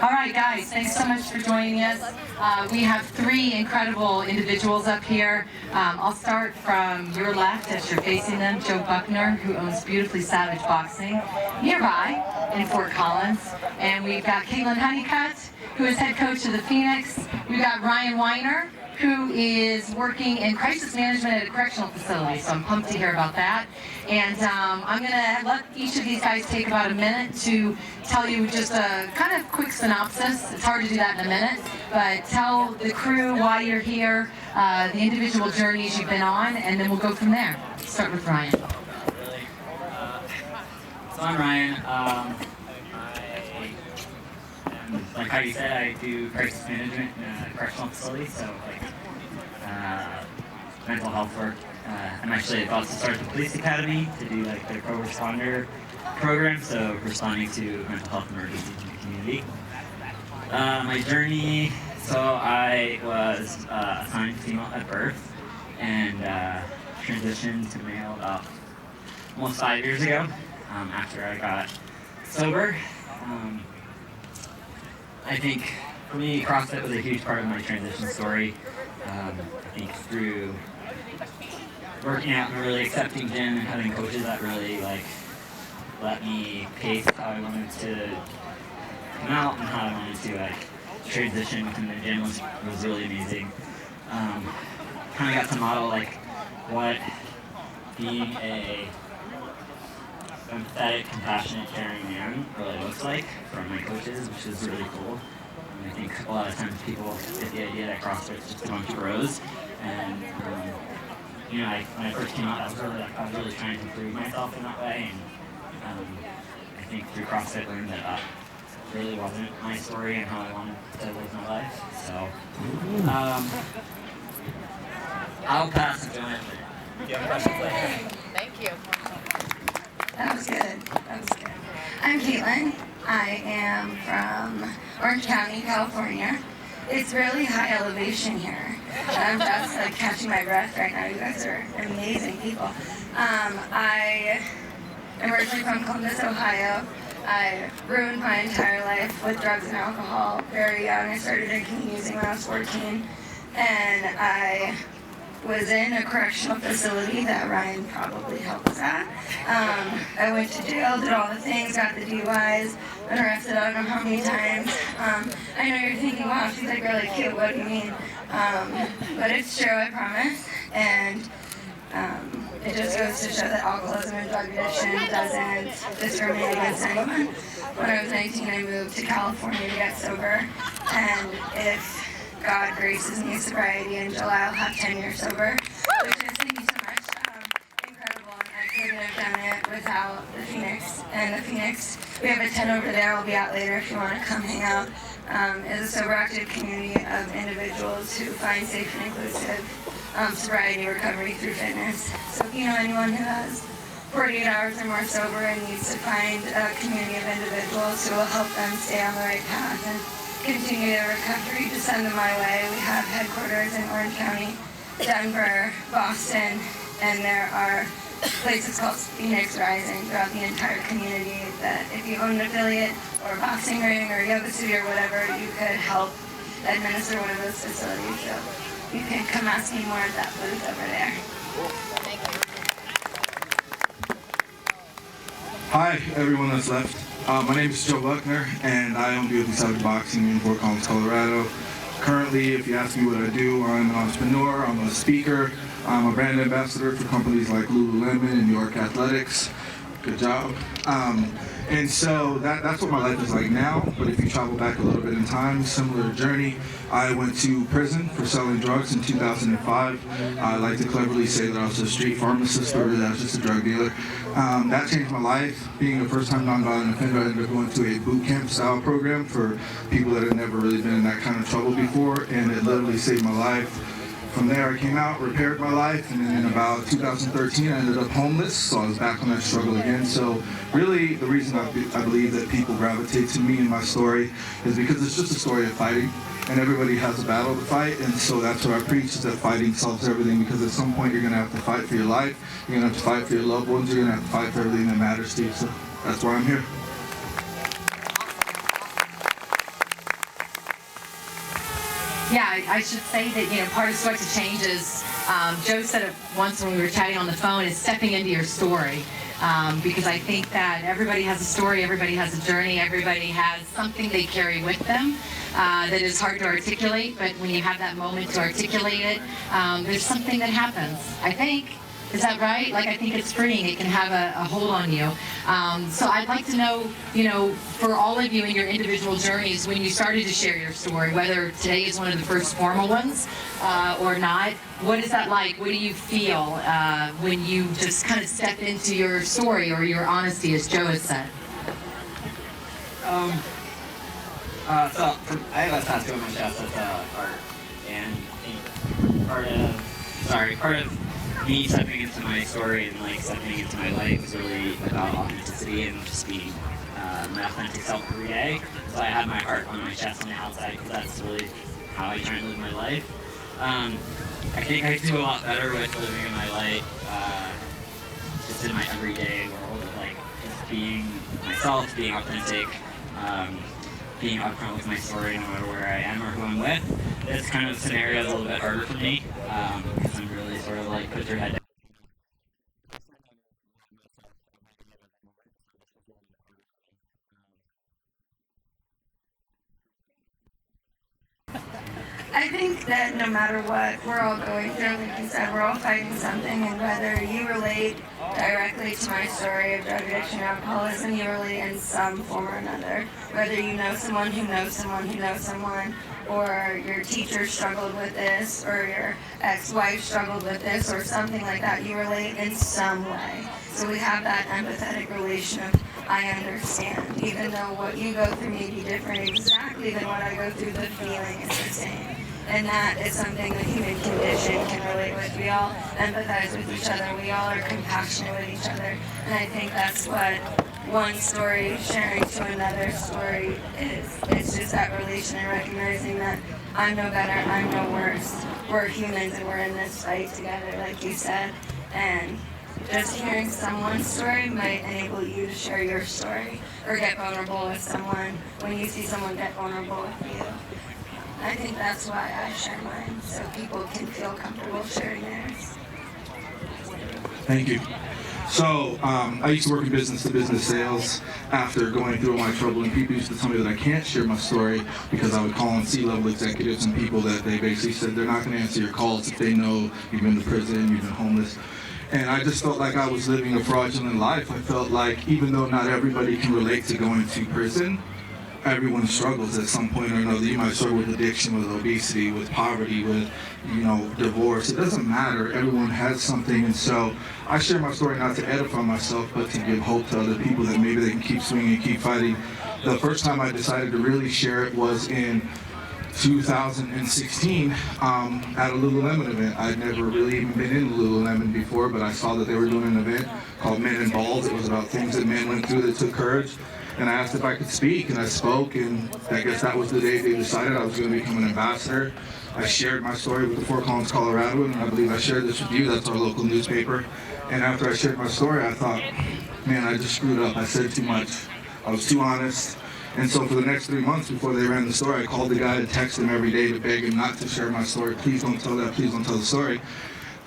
All right, guys, thanks so much for joining us. We have three incredible individuals up here. I'll start from your left as you're facing them, Joe Buckner, who owns Beautifully Savage Boxing nearby in Fort Collins. And we've got Caitlin Honeycutt, who is head coach of the Phoenix. We've got Ryan Weiner, who is working in crisis management at a correctional facility, so I'm pumped to hear about that. And I'm going to let each of these guys take about a minute to tell you just a kind of quick synopsis. It's hard to do that in a minute, but tell the crew why you're here, the individual journeys you've been on, and then we'll go from there. Start with Ryan. So I'm Ryan. Like how you said, I do crisis management in a correctional facility, so like mental health work. I'm actually about to start the police academy to do like their co-responder program, so responding to mental health emergencies in the community. My journey, so I was assigned female at birth and transitioned to male about almost 5 years ago after I got sober. I think for me, CrossFit was a huge part of my transition story. I think through working out in a really accepting gym and having coaches that really like let me pace how I wanted to come out and how I wanted to like transition within the gym was really amazing. Kind of got to model like what being a empathetic, compassionate, caring man really looks like from my coaches, which is really cool. And I think a lot of times people get the idea that CrossFit's just a bunch of bros. And you know, when I first came out, I was really trying to improve myself in that way. And I think through CrossFit, I learned that that really wasn't my story and how I wanted to live my life. So I'll pass and join. Do you have questions? Thank you. That was good. That was good. I'm Caitlin. I am from Orange County, California. It's really high elevation here. I'm just like catching my breath right now. You guys are amazing people. I am originally from Columbus, Ohio. I ruined my entire life with drugs and alcohol very young. I started drinking and using when I was 14. And I was in a correctional facility that Ryan probably helped us at. I went to jail, did all the things, got the DUIs, been arrested I don't know how many times. I know you're thinking, wow, she's like really cute, what do you mean? But it's true, I promise. And it just goes to show that alcoholism and drug addiction doesn't discriminate against anyone. When I was 19, I moved to California to get sober. And if God graces me sobriety in July, I'll have 10 years sober, which is, thank you so much, incredible. And I couldn't have done it without the Phoenix. And the Phoenix, we have a tent over there, we'll be out later if you want to come hang out. Is a sober active community of individuals who find safe and inclusive sobriety recovery through fitness. So if you know anyone who has 48 hours or more sober and needs to find a community of individuals who will help them stay on the right path and continue their recovery, to send them my way. We have headquarters in Orange County, Denver, Boston, and there are places called Phoenix Rising throughout the entire community that if you own an affiliate or a boxing ring or yoga studio or whatever, you could help administer one of those facilities. So you can come ask me more at that booth over there. Thank you. Hi, everyone that's left. My name is Joe Buckner, and I own Beautifully Savage Boxing in Fort Collins, Colorado. Currently, if you ask me what I do, I'm an entrepreneur, I'm a speaker, I'm a brand ambassador for companies like Lululemon and New York Athletics. Good job. And so that's what my life is like now, but if you travel back a little bit in time, similar journey. I went to prison for selling drugs in 2005. I like to cleverly say that I was a street pharmacist, but really I was just a drug dealer. That changed my life. Being a first-time nonviolent offender, I ended up going to a boot camp style program for people that had never really been in that kind of trouble before, and it literally saved my life. From there, I came out, repaired my life, and then in about 2013, I ended up homeless, so I was back on that struggle again. So really, the reason I believe that people gravitate to me and my story is because it's just a story of fighting, and everybody has a battle to fight, and so that's what I preach, is that fighting solves everything, because at some point, you're going to have to fight for your life, you're going to have to fight for your loved ones, you're going to have to fight for everything that matters to you, so that's why I'm here. Yeah, I should say that, part of Sweat to Change is, Joe said it once when we were chatting on the phone, is stepping into your story. Because I think that everybody has a story, everybody has a journey, everybody has something they carry with them that is hard to articulate, but when you have that moment to articulate it, there's something that happens, I think. Is that right? Like, I think it's freeing. It can have a hold on you. So I'd like to know, for all of you in your individual journeys, when you started to share your story, whether today is one of the first formal ones or not, what is that like? What do you feel when you just kind of step into your story or your honesty, as Joe has said? So I have a tattoo on my chest that's art, and part of me stepping into my story and like stepping into my life was really about authenticity and just being my authentic self every day. So I have my heart on my chest on the outside because that's really how I try and live my life. I think I do a lot better with living in my life just in my everyday world of like just being myself, being authentic, being upfront with my story no matter where I am or who I'm with. This kind of scenario is a little bit harder for me because I'm really sort of like put your head down. I think that no matter what we're all going through, like you said, we're all fighting something, and whether you relate directly to my story of drug addiction or alcoholism, you relate in some form or another. Whether you know someone who knows someone who knows someone, or your teacher struggled with this, or your ex-wife struggled with this, or something like that, you relate in some way. So we have that empathetic relation of, I understand, even though what you go through may be different exactly than what I go through, the feeling is the same. And that is something the human condition can relate with. We all empathize with each other. We all are compassionate with each other. And I think that's what one story sharing to another story is. It's just that relation and recognizing that I'm no better, I'm no worse. We're humans and we're in this fight together, like you said. And just hearing someone's story might enable you to share your story or get vulnerable with someone when you see someone get vulnerable with you. I think that's why I share mine, so people can feel comfortable sharing theirs. Thank you. So I used to work in business-to-business sales after going through all my trouble, and people used to tell me that I can't share my story because I would call on C-level executives and people that they basically said they're not going to answer your calls if they know you've been to prison, you've been homeless. And I just felt like I was living a fraudulent life. I felt like even though not everybody can relate to going to prison, everyone struggles at some point or another. You might struggle with addiction, with obesity, with poverty, with, divorce. It doesn't matter. Everyone has something. And so I share my story not to edify myself, but to give hope to other people that maybe they can keep swinging and keep fighting. The first time I decided to really share it was in 2016 at a Lululemon event. I'd never really even been in Lululemon before, but I saw that they were doing an event called Men in Balls. It was about things that men went through that took courage. And I asked if I could speak, and I spoke, and I guess that was the day they decided I was going to become an ambassador. I shared my story with the Fort Collins, Colorado, and I believe I shared this with you. That's our local newspaper. And after I shared my story, I thought, man, I just screwed up. I said too much. I was too honest. And so for the next 3 months before they ran the story, I called the guy to text him every day to beg him not to share my story. Please don't tell that. Please don't tell the story.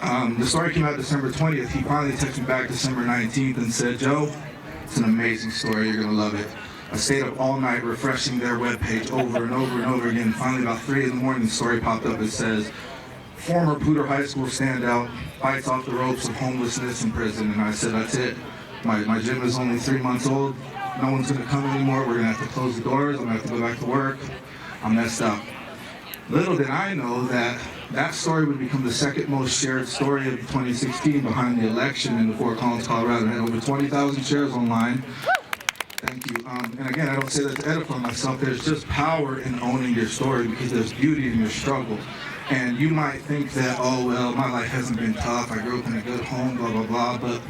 The story came out December 20th. He finally texted me back December 19th and said, Joe, it's an amazing story. You're going to love it. I stayed up all night refreshing their webpage over and over and over again. Finally, about 3 in the morning, the story popped up. It says, former Poehler High School standout fights off the ropes of homelessness in prison. And I said, that's it. My gym is only 3 months old. No one's going to come anymore. We're going to have to close the doors. I'm going to have to go back to work. I'm messed up. Little did I know that that story would become the second most shared story of 2016 behind the election in the Fort Collins, Colorado. It had over 20,000 shares online. Thank you. And again, I don't say that to edify myself. There's just power in owning your story because there's beauty in your struggle. And you might think that, oh, well, my life hasn't been tough. I grew up in a good home, blah, blah, blah. But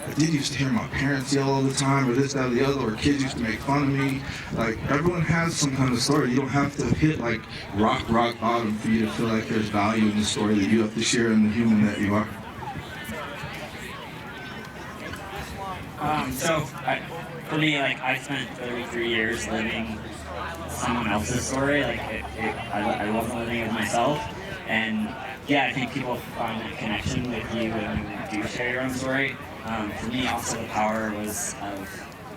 I did used to hear my parents yell all the time, or this, that, or the other, or kids used to make fun of me. Like, everyone has some kind of story. You don't have to hit, like, rock bottom for you to feel like there's value in the story that you have to share in the human that you are. For me, like, I spent 33 years living someone else's story. Like, I wasn't living it myself. And yeah, I think people find that connection with you when you do share your own story. For me, also the power was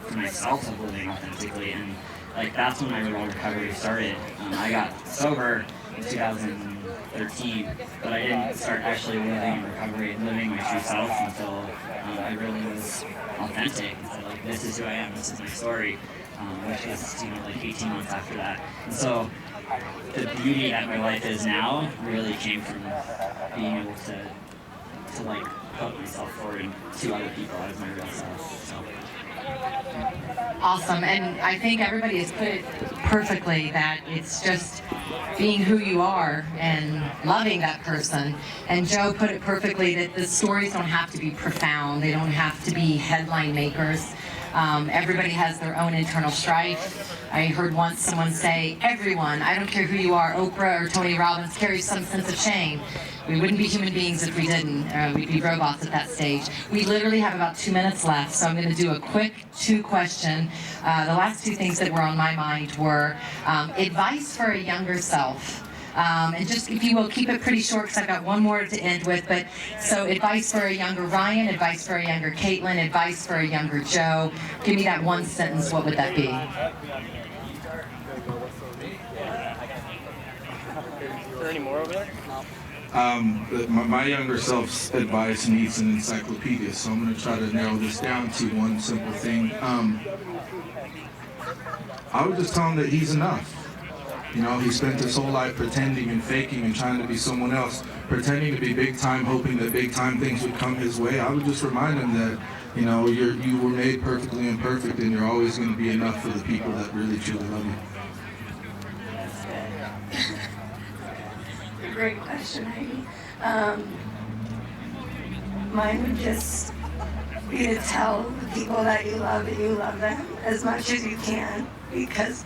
for myself of living authentically, and like that's when my real recovery started. I got sober in 2013, but I didn't start actually living in recovery and living my true self until I really was authentic and said, like, this is who I am, this is my story, which was, like 18 months after that. And so the beauty that my life is now really came from being able to like put myself forward to other people as my real self. So. Awesome, and I think everybody has put it perfectly, that it's just being who you are and loving that person. And Joe put it perfectly that the stories don't have to be profound, they don't have to be headline makers. Everybody has their own internal strife. I heard once someone say, everyone, I don't care who you are, Oprah or Tony Robbins, carries some sense of shame. We wouldn't be human beings if we didn't. We'd be robots at that stage. We literally have about 2 minutes left, so I'm going to do a quick 2-question. The last 2 things that were on my mind were advice for a younger self. And just, if you will, keep it pretty short because I've got one more to end with. But so advice for a younger Ryan, advice for a younger Caitlin, advice for a younger Joe. Give me that one sentence, what would that be? Is there any more over there? My younger self's advice needs an encyclopedia, so I'm going to try to narrow this down to one simple thing. I would just tell him that he's enough. You know, he spent his whole life pretending and faking and trying to be someone else, pretending to be big time, hoping that big time things would come his way. I would just remind him that, you know, you were made perfectly imperfect, and you're always going to be enough for the people that really truly love you. Great question, Heidi. Mine would just be to tell the people that you love them as much as you can, because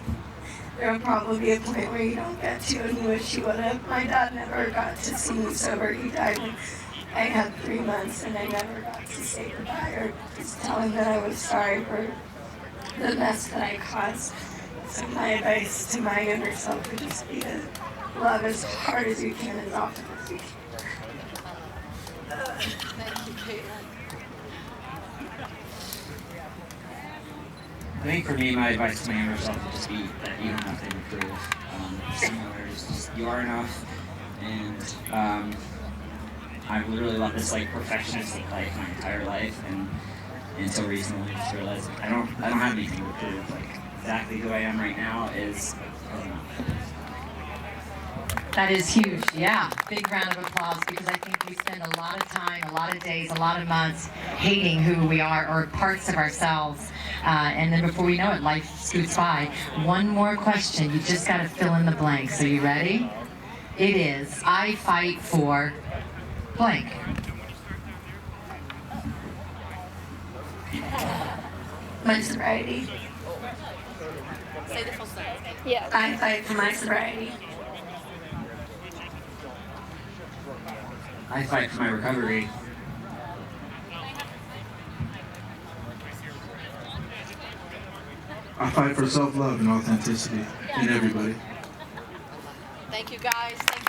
there will probably be a point where you don't get to and you wish you would have. My dad never got to see me sober. He died when I had 3 months, and I never got to say goodbye or just tell him that I was sorry for the mess that I caused. So my advice to my younger self would just be to love as hard as you can, as often as you can. Thank you, Caitlin. I think for me, my advice to my younger self would just be that you don't have to improve. Similar, just you are enough, and I really love this like perfectionistic life my entire life, and until recently, I just realized I don't have anything to prove. Like exactly who I am right now is enough. That is huge, yeah. Big round of applause, because I think we spend a lot of time, a lot of days, a lot of months hating who we are or parts of ourselves. And then before we know it, life scoots by. One more question, you just got to fill in the blanks. Are you ready? It is, I fight for blank. My sobriety. Say the full sentence. Yeah. I fight for my sobriety. I fight for my recovery. I fight for self-love and authenticity in everybody. Thank you, guys. Thank you.